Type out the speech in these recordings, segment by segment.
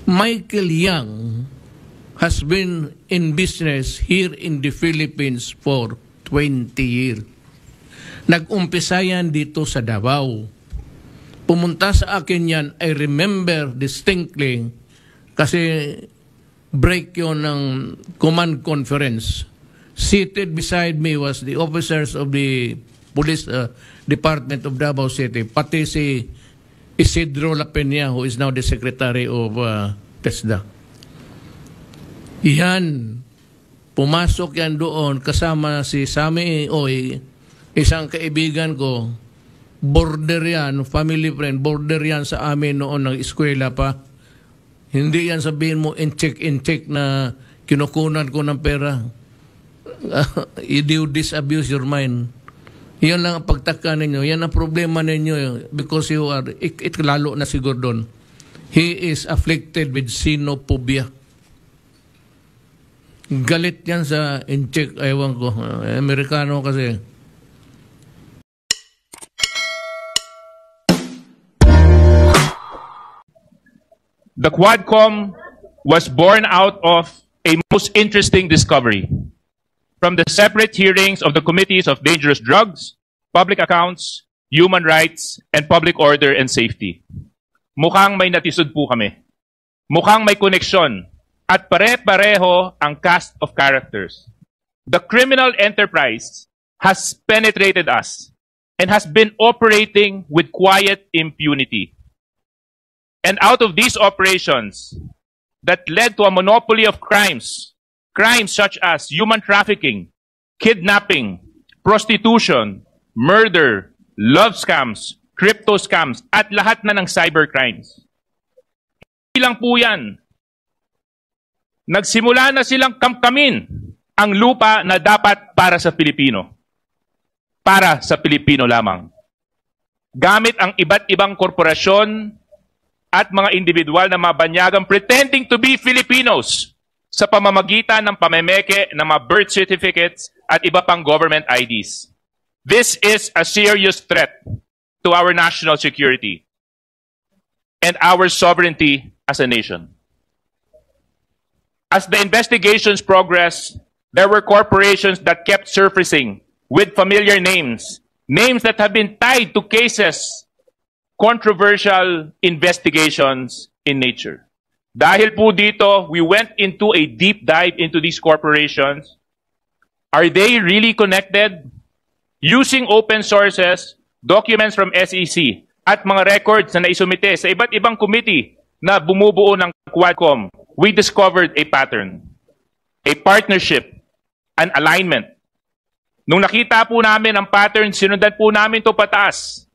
Michael Yang has been in business here in the Philippines for 20 years. Nag-umpisa yan dito sa Davao. Pumunta sa akin yan, I remember distinctly, kasi break yun ng command conference. Seated beside me was the officers of the Police Department of Davao City, pati si Isidro La Peña, who is now the Secretary of TESDA. Yan, pumasok yan doon kasama si Sammy Oy, isang kaibigan ko, border yan, family friend, border yan sa amin noon ng eskwela pa. Hindi yan sabihin mo in check na kinukunan ko ng pera. You disabuse your mind. Yan lang ang pagtaka ninyo. Yan ang problema ninyo because you are, lalo na siguro doon. He is afflicted with xenophobia. Galit yan sa in check, ewan ko. Amerikano kasi. The Quadcom was born out of a most interesting discovery. From the separate hearings of the Committees of Dangerous Drugs, Public Accounts, Human Rights, and Public Order and Safety. Mukhang may natisod po kami. Mukhang may koneksyon at pare-pareho ang cast of characters. The criminal enterprise has penetrated us and has been operating with quiet impunity. And out of these operations that led to a monopoly of crimes such as human trafficking, kidnapping, prostitution, murder, love scams, crypto scams, at lahat na ng cyber crimes. Hindi lang po yan. Nagsimula na silang kamkamin ang lupa na dapat para sa Pilipino. Para sa Pilipino lamang. Gamit ang iba't ibang korporasyon at mga individual na mabanyagang pretending to be Filipinos sa pamamagitan ng pamemeke ng mga birth certificates at iba pang government IDs. This is a serious threat to our national security and our sovereignty as a nation. As the investigations progressed, there were corporations that kept surfacing with familiar names, names that have been tied to cases, controversial investigations in nature. Dahil po dito, we went into a deep dive into these corporations. Are they really connected? Using open sources, documents from SEC, at mga records na naisumite sa iba't ibang committee na bumubuo ng Quadcom, we discovered a pattern, a partnership, an alignment. Nung nakita po namin ang pattern, sinundan po namin ito pataas.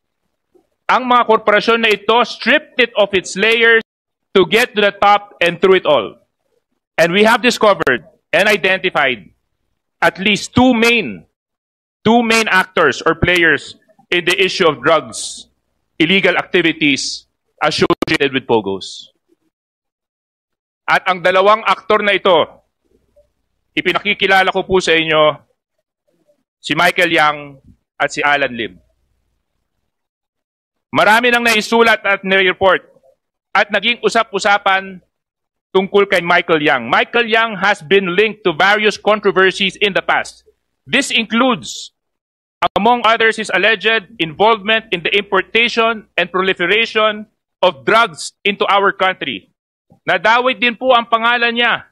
Ang mga korporasyon na ito stripped it of its layers to get to the top and through it all. And we have discovered and identified at least two main actors or players in the issue of drugs, illegal activities associated with POGOs. At ang dalawang aktor na ito, ipinakikilala ko po sa inyo si Michael Yang at si Alan Lim. Marami nang naisulat at nire-report at naging usap-usapan tungkol kay Michael Yang. Michael Yang has been linked to various controversies in the past. This includes, among others, his alleged involvement in the importation and proliferation of drugs into our country. Nadawit din po ang pangalan niya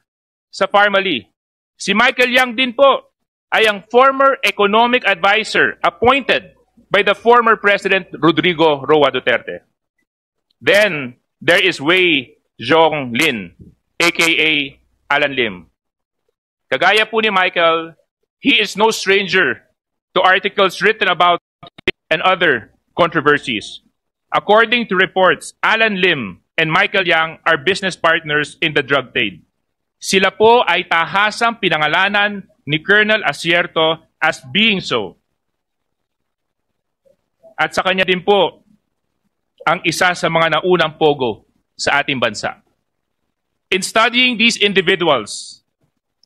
sa Pharmally. Si Michael Yang din po ay ang former economic advisor appointed by the former President Rodrigo Roa Duterte. Then, there is Wei Zhonglin, aka Alan Lim. Kagaya po ni Michael, he is no stranger to articles written about and other controversies. According to reports, Alan Lim and Michael Yang are business partners in the drug trade. Sila po ay tahasang pinangalanan ni Colonel Asierto as being so. At sa kanya din po ang isa sa mga naunang pogo sa ating bansa. In studying these individuals,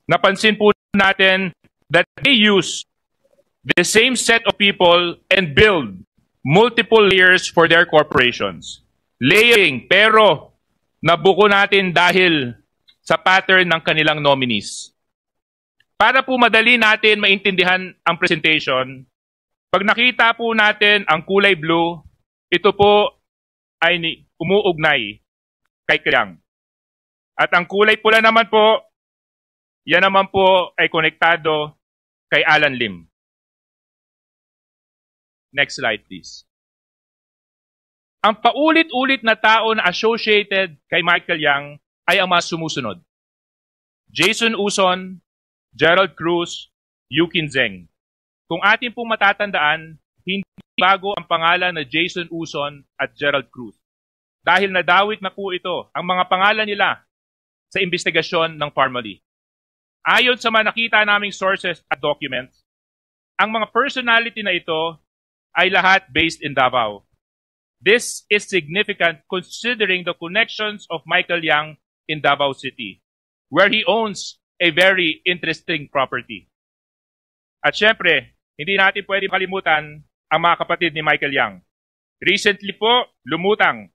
napansin po natin that they use the same set of people and build multiple layers for their corporations. Layering, pero Nabuko natin dahil sa pattern ng kanilang nominees. Para po madali natin maintindihan ang presentation, pag nakita po natin ang kulay blue, ito po ay umuugnay kay Kyang. At ang kulay pula naman po, yan naman po ay konektado kay Alan Lim. Next slide, please. Ang paulit-ulit na tao na associated kay Michael Yang ay ang mga sumusunod. Jason Uson, Gerald Cruz, Yukin Zeng. Kung atin pong matatandaan, hindi bago ang pangalan na Jason Uson at Gerald Cruz. Dahil nadawit na po ito ang mga pangalan nila sa investigasyon ng Parmali. Ayon sa mga nakita naming sources at documents, ang mga personality na ito ay lahat based in Davao. This is significant considering the connections of Michael Yang in Davao City, where he owns a very interesting property. At syempre, hindi natin pwede kalimutan ang mga kapatid ni Michael Yang. Recently po, lumutang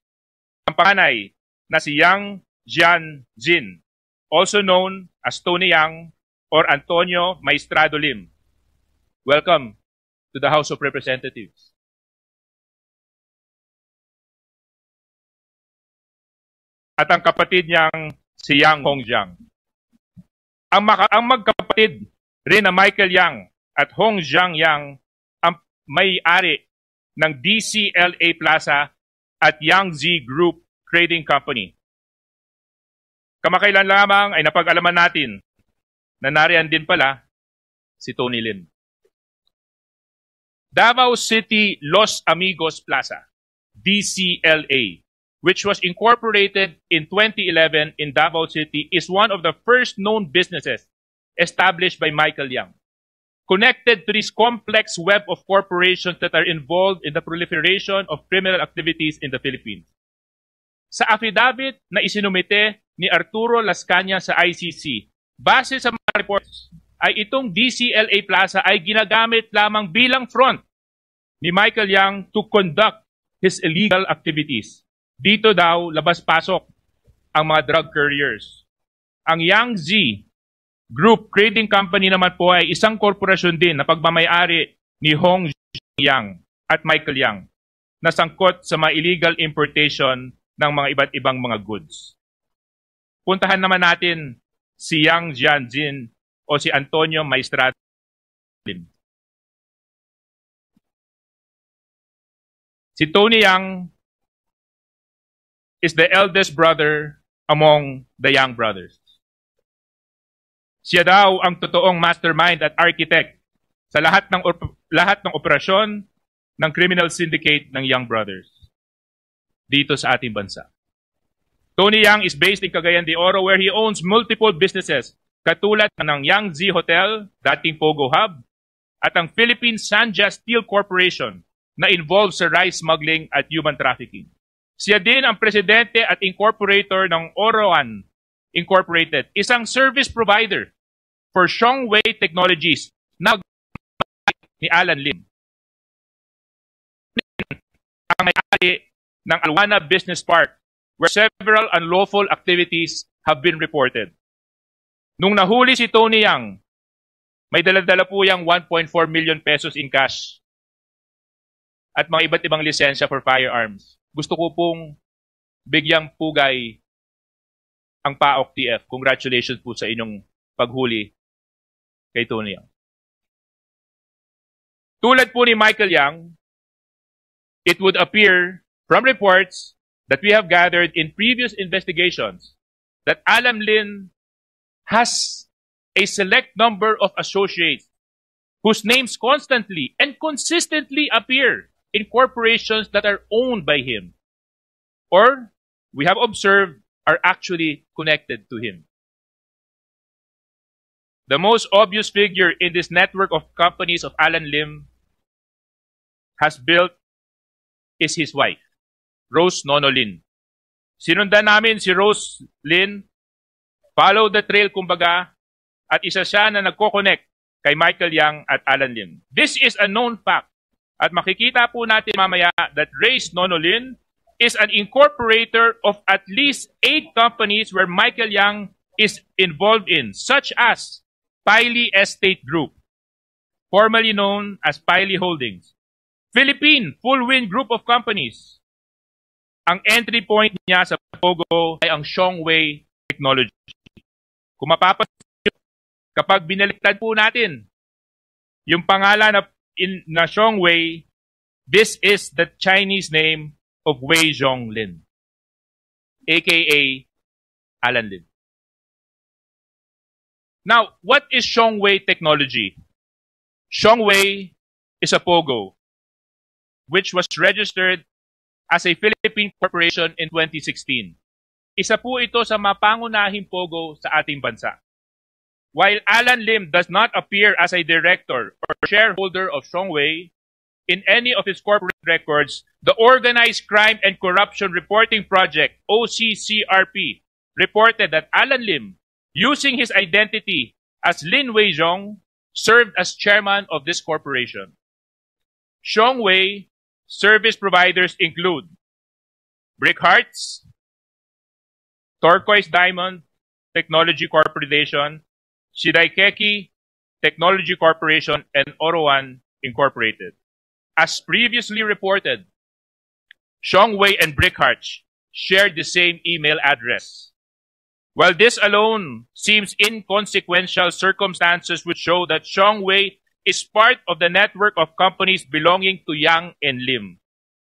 ang panganay na si Yang Jianjin, also known as Tony Yang or Antonio Maestrado Lim. Welcome to the House of Representatives. At ang kapatid niyang si Yang Hongjiang. Ang magkapatid rin na Michael Yang at Hongjiang Yang ang may-ari ng DCLA Plaza at Yang Z Group Trading Company. Kamakailan lamang ay napag-alaman natin na nariyan din pala si Tony Lin. Davao City Los Amigos Plaza, DCLA, which was incorporated in 2011 in Davao City, is one of the first known businesses established by Michael Yang, connected to this complex web of corporations that are involved in the proliferation of criminal activities in the Philippines. Sa affidavit na isinumite ni Arturo Lascanya sa ICC, base sa mga reports, ay itong DCLA Plaza ay ginagamit lamang bilang front ni Michael Yang to conduct his illegal activities. Dito daw, labas-pasok ang mga drug couriers. Ang Yang Z Group Trading Company naman po ay isang korporasyon din na pagmamayari ni Hong Yang at Michael Yang na sangkot sa mga illegal importation ng mga iba't ibang mga goods. Puntahan naman natin si Yang Jianjin o si Antonio Maestrado Lim. Si Tony Yang is the eldest brother among the Yang brothers. Siya daw ang totoong mastermind at architect sa lahat ng operasyon ng criminal syndicate ng Yang brothers dito sa ating bansa. Tony Yang is based in Cagayan de Oro where he owns multiple businesses katulad ng Yang Z Hotel, dating Pogo Hub, at ang Philippine Sanja Steel Corporation na involved sa rice smuggling at human trafficking. Siya din ang presidente at incorporator ng Oroan Incorporated, isang service provider for Shongwei Technologies na ni Alan Lim. Ang may-ari ng Alwana Business Park where several unlawful activities have been reported. Nung nahuli si Tony Yang, may dala-dala po yang 1.4 million pesos in cash at mga iba't ibang lisensya for firearms. Gusto ko pong bigyang pugay ang PAOK TF. Congratulations po sa inyong paghuli kay Tony Yang. Tulad po ni Michael Yang, it would appear from reports that we have gathered in previous investigations that Alan Lim has a select number of associates whose names constantly and consistently appear in corporations that are owned by him, or we have observed are actually connected to him. The most obvious figure in this network of companies of Alan Lim has built is his wife, Rose Nono Lin. Sinundan namin si Rose Lin, follow the trail kumbaga, at isa siya na nagko-connect kay Michael Yang at Alan Lim. This is a known fact. At makikita po natin mamaya that Rose Nono Lin is an incorporator of at least 8 companies where Michael Yang is involved in, such as Piley Estate Group, formerly known as Piley Holdings, Philippine Full Wind Group of Companies. Ang entry point niya sa Pogo ay ang Shongwei Technology. Kung mapapansin, kapag binaliktad po natin yung pangalan na Shongwei, this is the Chinese name of Wei Zhonglin, aka Alan Lim. Now, what is Shongwei Technology? Shongwei is a Pogo, which was registered as a Philippine corporation in 2016. Isa po ito sa mapangunahing Pogo sa ating bansa. While Alan Lim does not appear as a director or shareholder of Shongwei in any of its corporate records, the Organized Crime and Corruption Reporting Project, OCCRP, reported that Alan Lim, using his identity as Lin Weizhong, served as chairman of this corporation. Shongwei service providers include Brick Hearts, Turquoise Diamond Technology Corporation, Shidaikeki Technology Corporation, and Orowan Incorporated. As previously reported, Shongwei and Brick Hearts shared the same email address. While this alone seems inconsequential, circumstances would show that Shongwei is part of the network of companies belonging to Yang and Lim,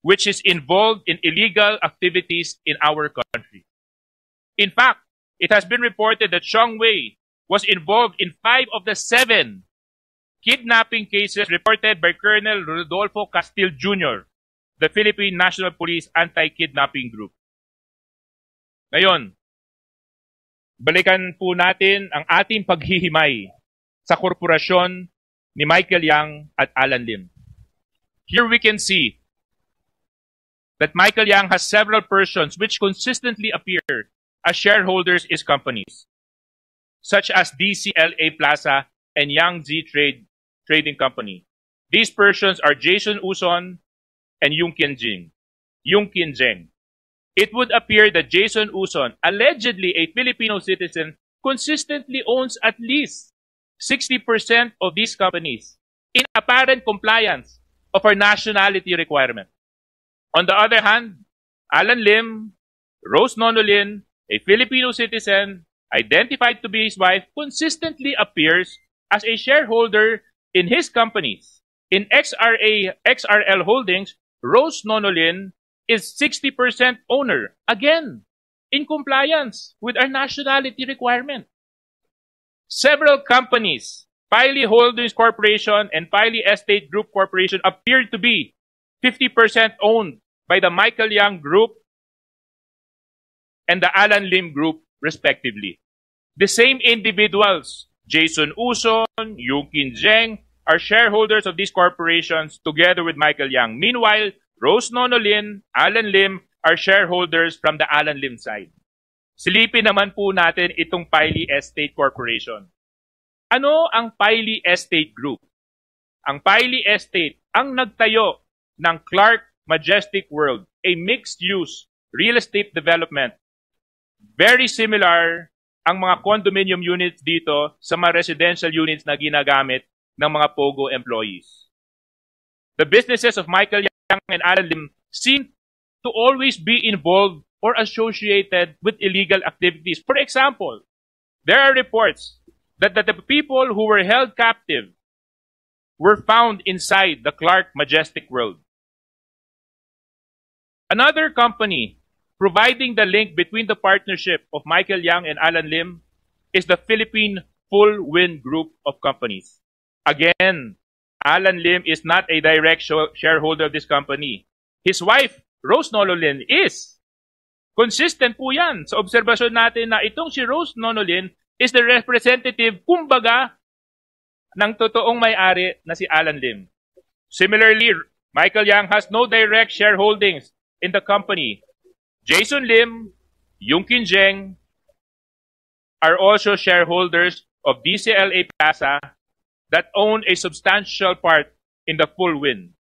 which is involved in illegal activities in our country. In fact, it has been reported that Shongwei was involved in 5 of the 7 kidnapping cases reported by Colonel Rodolfo Castil Jr., the Philippine National Police Anti-Kidnapping Group. Ngayon, balikan po natin ang ating paghihimay sa korporasyon ni Michael Yang at Alan Lim. Here we can see that Michael Yang has several persons which consistently appear as shareholders in his companies, such as DCLA Plaza and Yang Z Trading Company. These persons are Jason Uson and Yung Kin Zheng. It would appear that Jason Uson, allegedly a Filipino citizen, consistently owns at least 60% of these companies in apparent compliance of our nationality requirement. On the other hand, Alan Lim, Rose Nonolin, a Filipino citizen, identified to be his wife, consistently appears as a shareholder in his companies. In XRL Holdings, Rose Nonolin is 60% owner, again, in compliance with our nationality requirement. Several companies, Piley Holdings Corporation and Piley Estate Group Corporation, appear to be 50% owned by the Michael Yang Group and the Alan Lim Group, respectively. The same individuals, Jason Uson, Yung Kin Zheng, are shareholders of these corporations together with Michael Yang. Meanwhile, Rose Nonolin, Alan Lim are shareholders from the Alan Lim side. Silipin naman po natin itong Piley Estate Corporation. Ano ang Piley Estate Group? Ang Piley Estate ang nagtayo ng Clark Majestic World, a mixed-use real estate development. Very similar ang mga condominium units dito sa mga residential units na ginagamit ng mga POGO employees. The businesses of Michael Yang and Alan Lim seem to always be involved or associated with illegal activities. For example, there are reports that the people who were held captive were found inside the Clark Majestic World. Another company providing the link between the partnership of Michael Yang and Alan Lim is the Philippine Full Wind Group of Companies. Again, Alan Lim is not a direct shareholder of this company. His wife, Rose Nonolin, is. Consistent po yan sa obserbasyon natin na itong si Rose Nonolin is the representative, kumbaga, ng totoong may-ari na si Alan Lim. Similarly, Michael Yang has no direct shareholdings in the company. Jason Lim, Yung Kin Zheng are also shareholders of DCLA Plaza that own a substantial part in the Full Wind.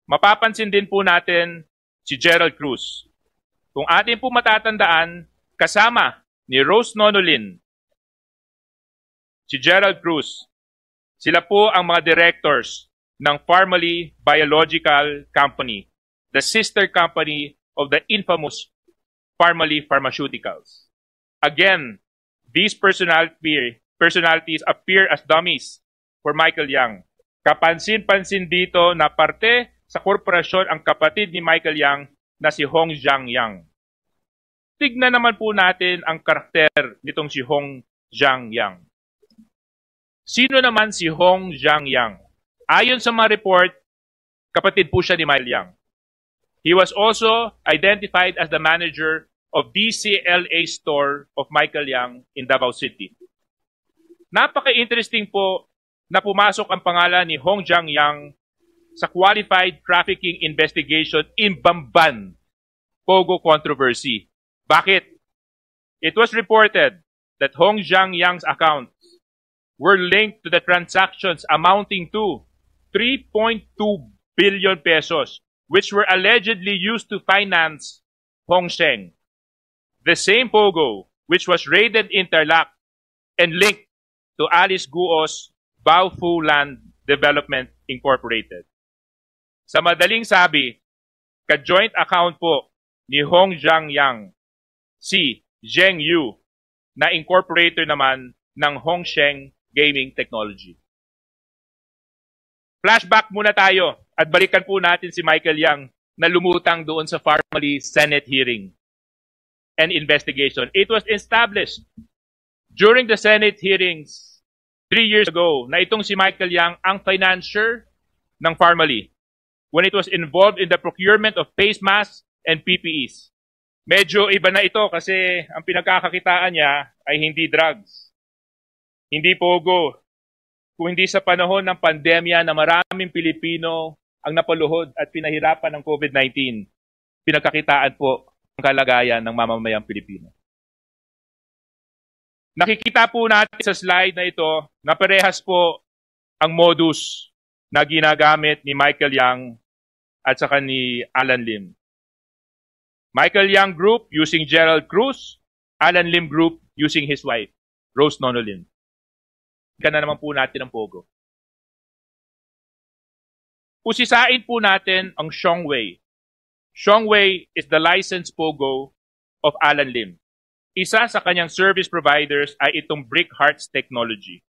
Mapapansin din po natin si Gerald Cruz, Kung atin po matatandaan, kasama ni Rose Nonolin, si Gerald Cruz, sila po ang mga directors ng Pharmaly Biological Company, the sister company of the infamous Pharmaly Pharmaceuticals. Again, these personalities appear as dummies for Michael Yang. Kapansin-pansin dito na parte sa korporasyon ang kapatid ni Michael Yang na si Hong Zhang Yang. Tignan naman po natin ang karakter nitong si Hong Zhang Yang. Sino naman si Hong Zhang Yang? Ayon sa mga report, kapatid po siya ni Michael Yang. He was also identified as the manager of DCLA store of Michael Yang in Davao City. Napaka-interesting po na pumasok ang pangalan ni Hong Zhang Yang sa Qualified Trafficking Investigation in Bamban, Pogo controversy. Bakit? It was reported that Hong Zhang Yang's accounts were linked to the transactions amounting to 3.2 billion pesos, which were allegedly used to finance Hong Sheng, the same Pogo which was raided in Tarlac and linked to Alice Guo's Baofu Land Development Incorporated. Sa madaling sabi, ka-joint account po ni Hong Zhang Yang, si Zheng Yu, na incorporator naman ng Hong Sheng Gaming Technology. Flashback muna tayo at balikan po natin si Michael Yang na lumutang doon sa Pharmaly Senate hearing and investigation. It was established during the Senate hearings 3 years ago na itong si Michael Yang ang financier ng Pharmaly when it was involved in the procurement of face masks and PPEs. Medyo iba na ito kasi ang pinagkakakitaan niya ay hindi drugs, hindi pogo, kung hindi sa panahon ng pandemya na maraming Pilipino ang napaluhod at pinahirapan ng COVID-19, pinagkakitaan po ang kalagayan ng mamamayang Pilipino. Nakikita po natin sa slide na ito na parehas po ang modus na ginagamit ni Michael Yang at saka ni Alan Lim. Michael Yang Group using Gerald Cruz, Alan Lim Group using his wife, Rose Nonolin. Gana naman po natin ang Pogo. Usisain po natin ang Xiongwei. Xiongwei is the licensed Pogo of Alan Lim. Isa sa kanyang service providers ay itong Brickhearts Technology.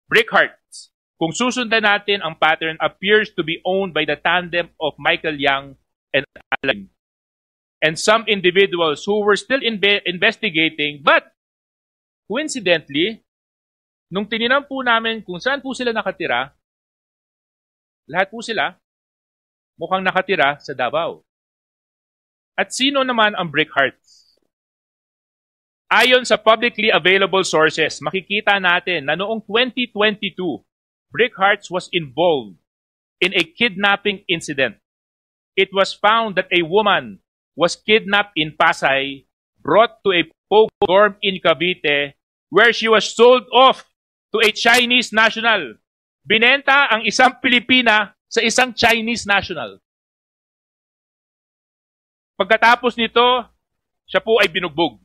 Brickhearts, kung susundan natin ang pattern, appears to be owned by the tandem of Michael Yang and Alan Lim. And some individuals who were still investigating, but coincidentally, nung tininan po namin kung saan po sila nakatira, lahat po sila mukhang nakatira sa Davao. At sino naman ang Brickhearts? Ayon sa publicly available sources, makikita natin na noong 2022, Brickhearts was involved in a kidnapping incident. It was found that a woman was kidnapped in Pasay, brought to a Pogo dorm in Cavite, where she was sold off to a Chinese national. Binenta ang isang Pilipina sa isang Chinese national. Pagkatapos nito, siya po ay binugbog.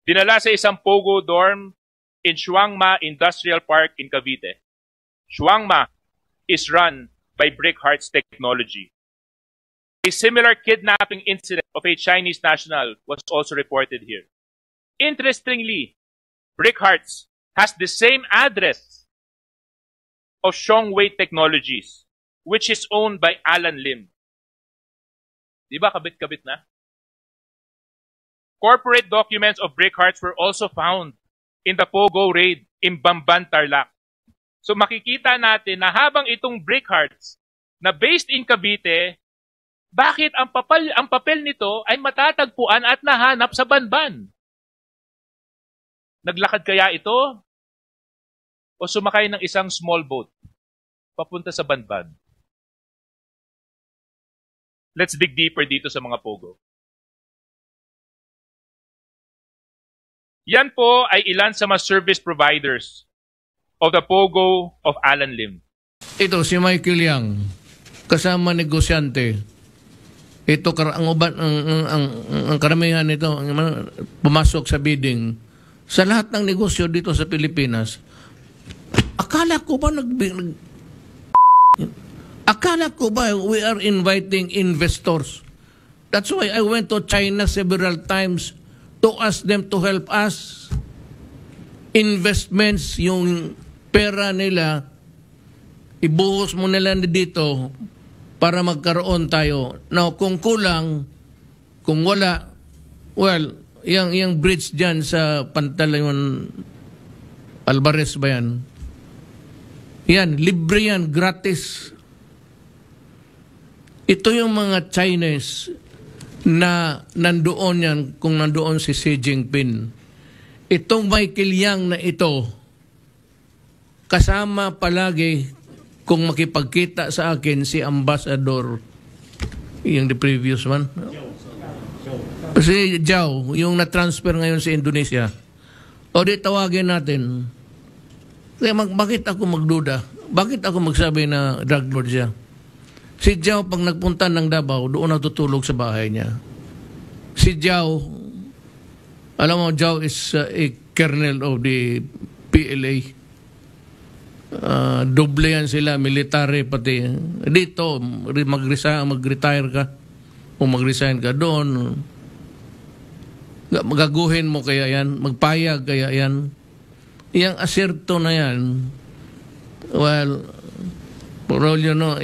Dinala sa isang Pogo dorm in Shuangma Industrial Park in Cavite. Shuangma is run by Brickhearts Technology. A similar kidnapping incident of a Chinese national was also reported here. Interestingly, Brickhearts has the same address of Xiongwei Technologies, which is owned by Alan Lim. Di ba kabit-kabit na? Corporate documents of Brickhearts were also found in the Pogo raid in Bamban, Tarlac. So makikita natin na habang itong Brickhearts na based in Cavite, bakit ang papel nito ay matatagpuan at nahanap sa Banban? Naglakad kaya ito? O sumakay ng isang small boat papunta sa Banban? Let's dig deeper dito sa mga Pogo. Yan po ay ilan sa mga service providers of the Pogo of Alan Lim. Ito si Michael Yang, kasama negosyante. Ito ang uban ang karamihan nito pumasok sa bidding sa lahat ng negosyo dito sa Pilipinas. Akala ko ba we are inviting investors. That's why I went to China several times to ask them to help us. Investments, yung pera nila, ibuhos mo nila dito para magkaroon tayo. Now, kung kulang, kung wala, well, yung bridge dyan sa Pantaleon Alvarez ba yan? Yan, libre yan, gratis. Ito yung mga Chinese na nandoon yan, kung nandoon si Xi Jinping. Itong Michael Yang na ito, kasama palagi kung makipagkita sa akin si Ambassador, yung the previous one. Si Zhao, yung na-transfer ngayon sa Indonesia. O di tawagin natin. Kaya bakit ako magduda? Bakit ako magsabi na drug lord siya? Si Zhao, pag nagpunta ng Davao, doon natutulog sa bahay niya. Si Zhao, alam mo, Zhao is a kernel of the PLA. Doble yan sila, military pati. Dito, mag-retire ka o mag-resign ka doon. Magaguhin mo kaya yan, magpayag kaya yan. Yang aserto na yan, well, Rolyo, no,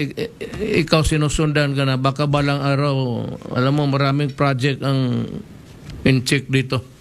ikaw sinusundan ka na, baka balang araw, alam mo, maraming project ang in-check dito.